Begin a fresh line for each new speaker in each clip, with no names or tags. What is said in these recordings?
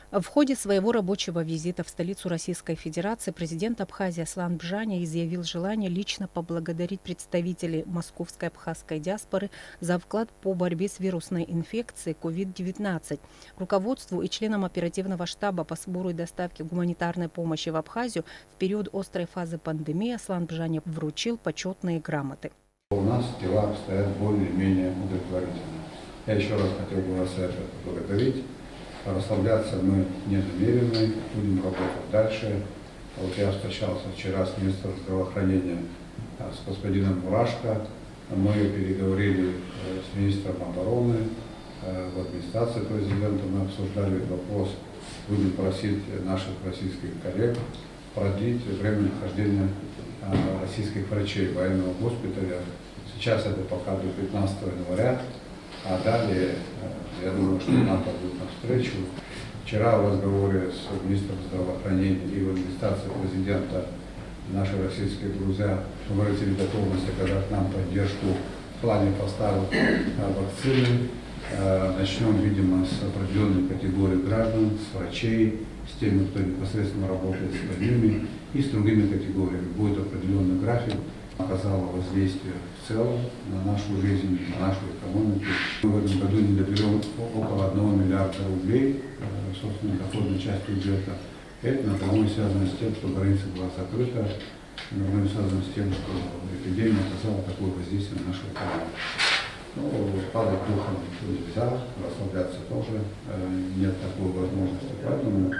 В ходе своего рабочего визита в столицу Российской Федерации президент Абхазии Аслан Бжаня изъявил желание лично поблагодарить представителей московской абхазской диаспоры за вклад по борьбе с вирусной инфекцией COVID-19. Руководству и членам оперативного штаба по сбору и доставке гуманитарной помощи в Абхазию в период острой фазы пандемии Аслан Бжаня вручил почетные грамоты.
У нас дела обстоят более-менее удовлетворительно. Я еще раз хотел бы вас за это поблагодарить. Расслабляться мы не намерены, будем работать дальше. Вот я встречался вчера с министром здравоохранения, с господином Мурашко. Мы переговорили с министром обороны, в администрации президента мы обсуждали этот вопрос. Будем просить наших российских коллег продлить время нахождения российских врачей военного госпиталя. Сейчас это пока до 15 января. А далее, я думаю, что нам пойдут навстречу. Вчера в разговоре с министром здравоохранения и в администрации президента наши российские друзья выразили готовность оказать нам поддержку в плане поставок вакцины. Начнем, видимо, с определенной категории граждан, с врачей, с теми, кто непосредственно работает с больными, и с другими категориями. Будет определенный график. Оказало воздействие в целом на нашу жизнь, на нашу экономику. Мы в этом году не доберем около 1 миллиарда рублей, собственно, доходной части бюджета. Это напрямую связано с тем, что граница была закрыта, напрямую связано с тем, что эпидемия оказала такое воздействие на нашу экономику. Ну, падать духом нельзя, расслабляться тоже нет такой возможности. Поэтому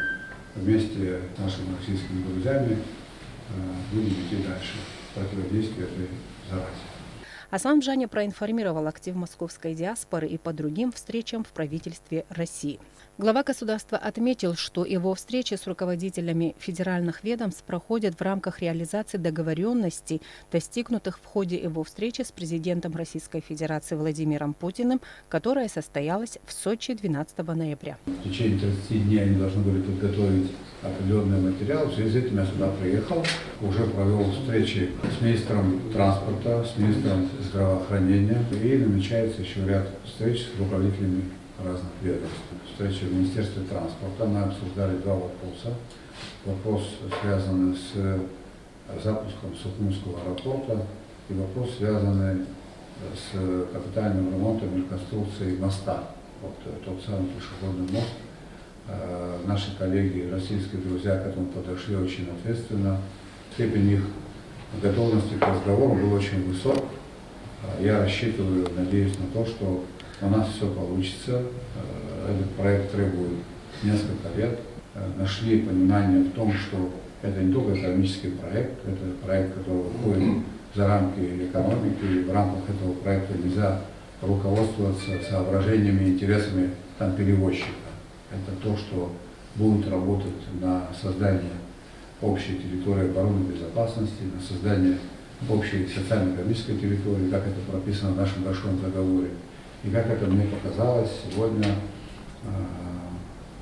вместе с нашими российскими друзьями будем идти дальше. Противодействие этой заразе.
Аслан Бжаня проинформировал актив московской диаспоры и по другим встречам в правительстве России. Глава государства отметил, что его встречи с руководителями федеральных ведомств проходят в рамках реализации договоренностей, достигнутых в ходе его встречи с президентом Российской Федерации Владимиром Путиным, которая состоялась в Сочи 12 ноября.
В течение 30 дней они должны были подготовить определенный материал. В связи с этим я сюда приехал, уже провел встречи с министром транспорта, с министром здравоохранения, и намечается еще ряд встреч с руководителями разных ведомств. Встреча в Министерстве транспорта, мы обсуждали два вопроса. Вопрос, связанный с запуском Сухумского аэропорта, и вопрос, связанный с капитальным ремонтом и реконструкцией моста. Вот тот самый пешеходный мост. Наши коллеги, российские друзья к этому подошли очень ответственно. Степень их готовности к разговору был очень высок. Я рассчитываю, надеюсь на то, что у нас все получится. Этот проект требует несколько лет. Нашли понимание в том, что это не только экономический проект, это проект, который выходит за рамки экономики, и в рамках этого проекта нельзя руководствоваться соображениями и интересами перевозчика. Это то, что будет работать на создание общей территории обороны и безопасности, на создание общей социально-экономической территории, как это прописано в нашем большом договоре. И как это мне показалось, сегодня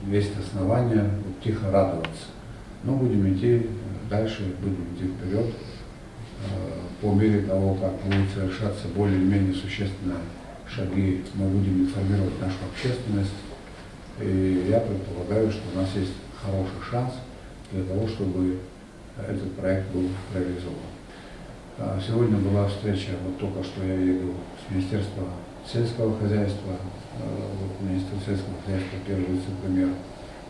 есть основания тихо радоваться. Но будем идти дальше, будем идти вперед. По мере того, как будут совершаться более-менее существенные шаги, мы будем информировать нашу общественность. И я предполагаю, что у нас есть хороший шанс для того, чтобы этот проект был реализован. Сегодня была встреча, вот только что я еду с Министерства сельского хозяйства, министр сельского хозяйства, первый вице-премьер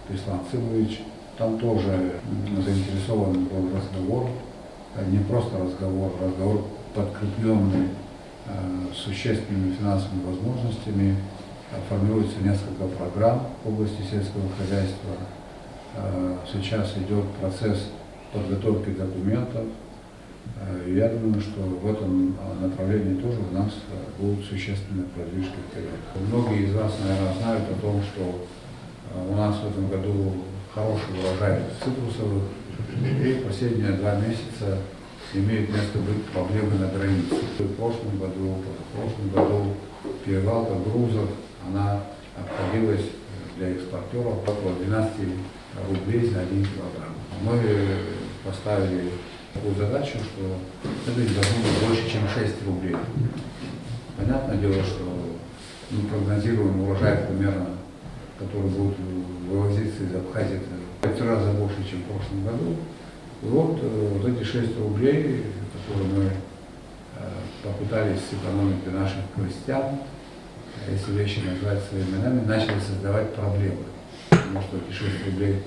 Беслан Цимович. Там тоже заинтересован был разговор, не просто разговор, разговор подкрепленный существенными финансовыми возможностями. Формируется несколько программ в области сельского хозяйства. Сейчас идет процесс подготовки документов. Я думаю, что в этом направлении тоже у нас будут существенные продвижки вперед. Многие из вас, наверное, знают о том, что у нас в этом году хороший урожай цитрусовых, и последние 2 месяца имеют место быть проблемы на границе. В прошлом году перевалка грузов, она обходилась для экспортеров около 12 рублей за 1 килограмм. Мы поставили такую задачу, что это не должно быть больше, чем 6 рублей. Понятное дело, что мы прогнозируем урожай примерно которые будут вывозиться из Абхазии, это в 3 раза больше, чем в прошлом году. И вот эти 6 рублей, которые мы попытались сэкономить для наших крестьян, если вещи назвать своими именами, начали создавать проблемы. Потому что эти 6 рублей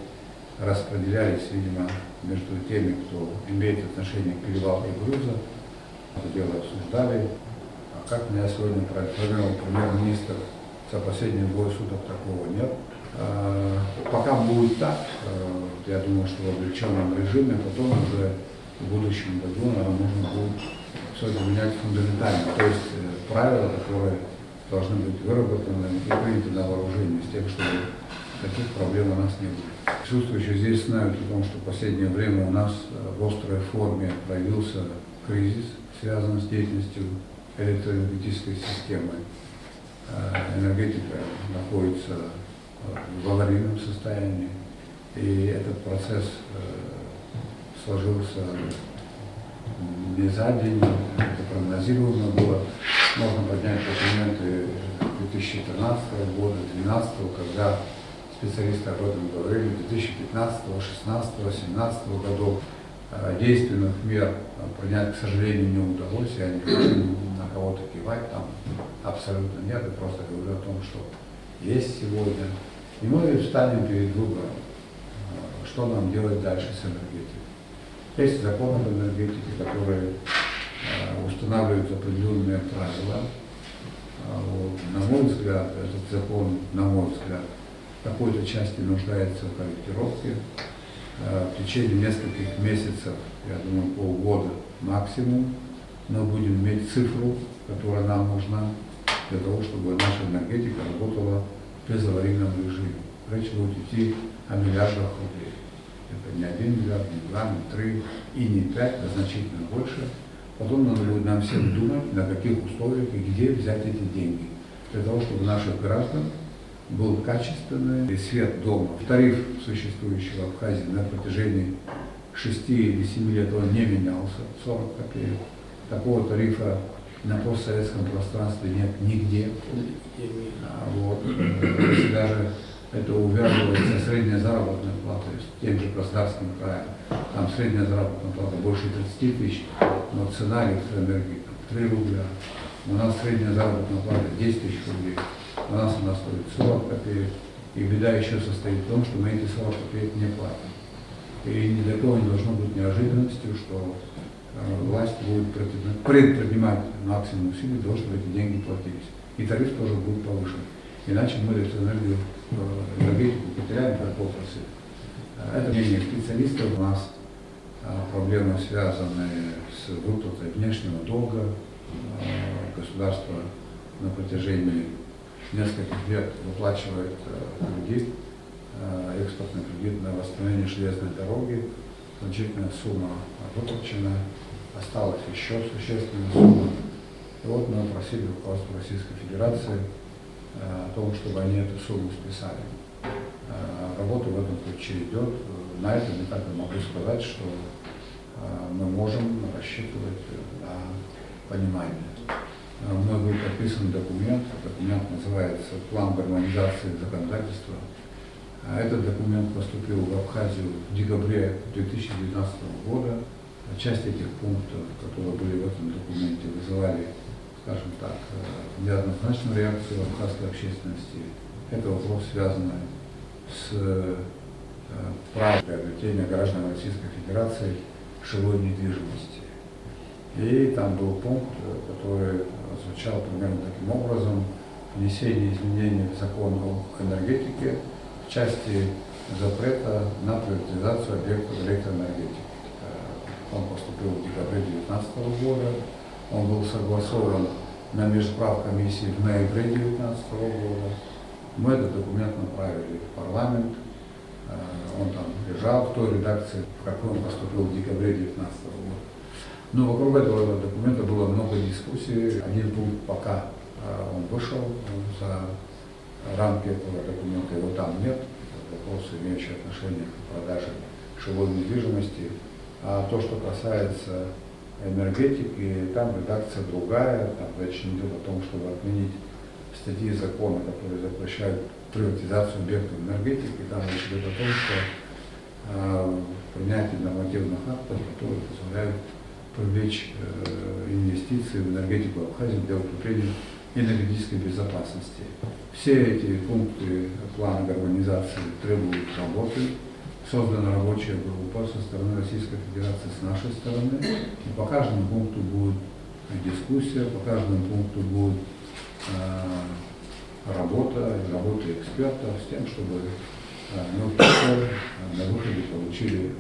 распределялись, видимо, между теми, кто имеет отношение к перевалке груза. Это дело обсуждали. А как меня сегодня проинформировал премьер-министр, за последние 2 суток такого нет. Пока будет так, я думаю, что в облегченном режиме, потом уже в будущем году, наверное, нужно будет все это менять фундаментально. То есть правила, которые должны быть выработаны и приняты на вооружение, с тем, чтобы таких проблем у нас не было. Присутствующие здесь знают о том, что в последнее время у нас в острой форме проявился кризис, связанный с деятельностью электроэнергетической системы. Энергетика находится в аварийном состоянии, и этот процесс сложился не за день, это прогнозируемо было. Можно поднять документы 2013 года, 2012, когда специалисты об этом говорили, 2015, 2016, 2017 годов. Действенных мер принять, к сожалению, не удалось. Я не хочу на кого-то кивать, там абсолютно нет. Я просто говорю о том, что есть сегодня. И мы встанем перед выбором, что нам делать дальше с энергетикой. Есть закон об энергетике, который устанавливает определенные правила. Вот. На мой взгляд, этот закон, на мой взгляд, в какой-то части нуждается в корректировке. В течение нескольких месяцев, я думаю, полгода максимум, мы будем иметь цифру, которая нам нужна для того, чтобы наша энергетика работала в безаварийном режиме. Речь будет идти о миллиардах рублей. Это не 1 миллиард, не 2, не 3 и не 5, а значительно больше. Потом надо будет нам всем думать, на каких условиях и где взять эти деньги, для того, чтобы наших граждан был качественный свет дома. Тариф, существующий в Абхазии на протяжении 6 или 7 лет, он не менялся, 40 копеек. Такого тарифа на постсоветском пространстве нет нигде. Вот. Если даже это увязывается средняя заработная плата, тем же Краснодарским краем, там средняя заработная плата больше 30 тысяч, но цена электроэнергии 3 рубля. У нас средняя заработная плата 10 тысяч рублей. У нас она стоит 40 копеек. И беда еще состоит в том, что мы эти 40 копеек не платим. И ни для кого не должно быть неожиданностью, что власть будет предпринимать максимум усилий для того, чтобы эти деньги платились. И тариф тоже будет повышен. Иначе мы электроэнергию, энергетику потеряем как отрасль. Это мнение специалистов. У нас проблемы, связанные с выплатой внешнего долга. Государство на протяжении нескольких лет выплачивает кредит, экспортный кредит на восстановление железной дороги. Значительная сумма выплачена, осталась еще существенная сумма. И вот мы просили руководство Российской Федерации о том, чтобы они эту сумму списали. Работа в этом ключе идет. На этом я так и могу сказать, что мы можем рассчитывать на понимание. Мной был подписан документ называется «План гармонизации законодательства». Этот документ поступил в Абхазию в декабре 2019 года. Часть этих пунктов, которые были в этом документе, вызывали, скажем так, неоднозначную реакцию абхазской общественности. Это вопрос, связанный с правом приобретения граждан Российской Федерации жилой недвижимости. И там был пункт, который звучал примерно таким образом: внесение изменений в закон о энергетике в части запрета на приватизацию объектов электроэнергетики. Он поступил в декабре 2019 года, он был согласован на межправкомиссии в ноябре 2019 года. Мы этот документ направили в парламент, он там лежал в той редакции, в какой он поступил в декабре 2019 года. Но вокруг этого документа было много дискуссий. Один пункт пока он вышел за рамки этого документа, его там нет. Это вопросы, имеющие отношение к продаже жилой недвижимости. А то, что касается энергетики, там редакция другая. Там речь не идет о том, чтобы отменить статьи закона, которые запрещают приватизацию объектов энергетики. Там речь идет о том, что принятие нормативных актов, которые позволяют привлечь инвестиции в энергетику Абхазии для укрепления энергетической безопасности. Все эти пункты плана гармонизации требуют работы. Создана рабочая группа со стороны Российской Федерации, с нашей стороны. И по каждому пункту будет дискуссия, по каждому пункту будет работа экспертов с тем, чтобы мы на выходе получили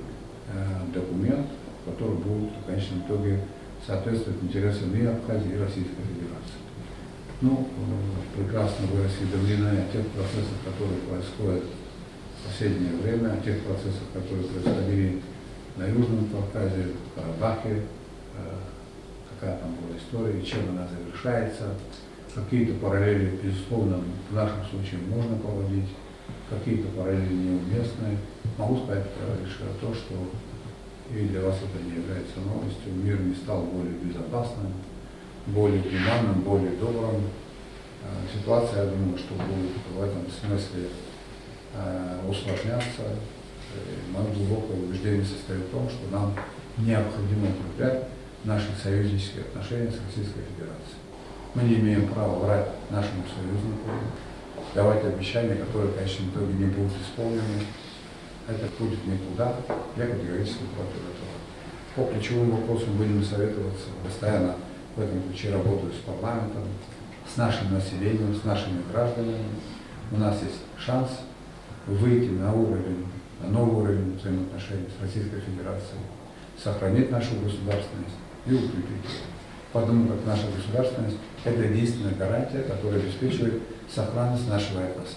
документ, который будет в конечном итоге соответствовать интересам и Абхазии, и Российской Федерации. Ну, прекрасно вы осведомлены о тех процессах, которые происходят в последнее время, о тех процессах, которые происходили на Южном Кавказе, в Карабахе, какая там была история, чем она завершается. Какие-то параллели, безусловно, в нашем случае можно проводить, какие-то параллели неуместные. Могу сказать лишь то, что и для вас это не является новостью. Мир не стал более безопасным, более гуманным, более добрым. Ситуация, я думаю, что будет в этом смысле усложняться. Мое глубокое убеждение состоит в том, что нам необходимо укреплять наши союзнические отношения с Российской Федерацией. Мы не имеем права врать нашему союзнику, давать обещания, которые в конечном итоге не будут исполнены. Это будет никуда. Я категорически против этого. По ключевым вопросам будем советоваться. Постоянно в этом ключе работаю с парламентом, с нашим населением, с нашими гражданами. У нас есть шанс выйти на новый уровень взаимоотношений с Российской Федерацией, сохранить нашу государственность и укрепить ее. Потому как наша государственность – это единственная гарантия, которая обеспечивает сохранность нашего этноса.